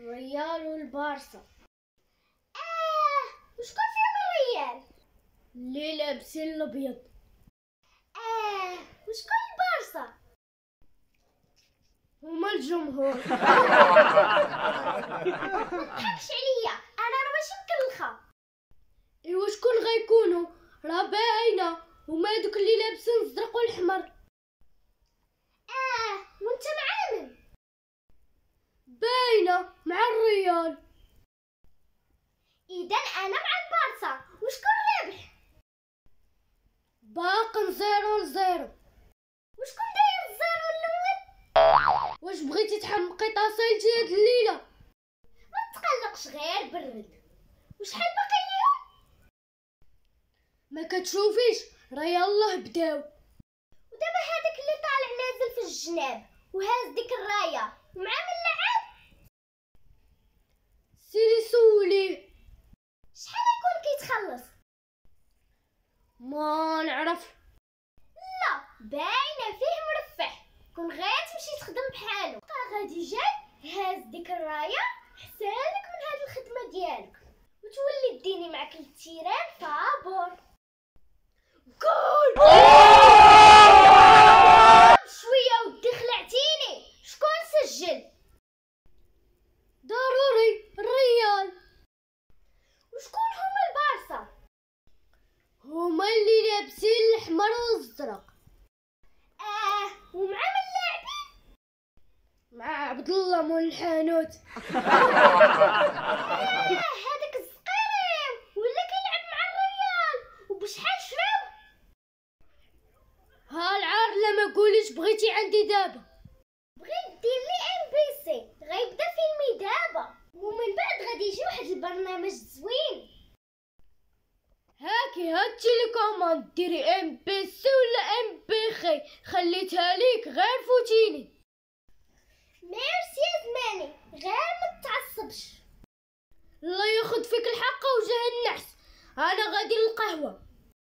الريال والبارسا. وشكون فيهم الريال؟ اللي لابسين الابيض. وشكون البارسا؟ هما الجمهور. متضحكش عليا، انا راه ماشي مكلخه. ايوا شكون غيكونوا؟ راه باينه، هما دوك اللي لابسين الزرق والاحمر. وانت مع من؟ باينه مع الريال. اذا انا مع البارسا. وشكون رابح؟ باقي 0-0. وشكون داير الزيرو الاول؟ واش بغيتي تحمقي طاسيلتي هاد الليله؟ ما تقلقش، غير برد. وشحال باقي ليهم؟ ما كتشوفيش راه يلاه بداو. ودابا هذاك اللي طالع نازل في الجناب وهاز ديك الرايه ومع من لعب؟ سيري سوليه. شحال يكون كيتخلص؟ ما نعرف. لا، باينه فيه مرفح. كون غير تمشي تخدم بحالو. غادي جاي هاز ديك الرايه، حسالك من هاد الخدمه ديالك وتولي ديني معاك التيران فابور. جول. شويه ودي خلعتيني. شكون سجل؟ ضروري الريال. وشكون هما البارسا؟ هما اللي لابسين الاحمر والازرق. ومع من لاعبين؟ مع عبد الله مول الحانوت. هذاك الزقيريم ولا كيلعب مع الريال. وبشحال شراو؟ ها العار لما قوليش بغيتي عندي دابا. بغيت دير لي MBC، غيبدا فيلمي دابا ومن بعد غادي يجي واحد البرنامج زوين. هاكي هاد التيليكوموند ديري MBC ولا MBخي، خليتها ليك غير فوتيني. ميرسي يا زماني، غير ما تعصبش. الله ياخد فيك الحق وجه النحس. انا غادي للقهوه.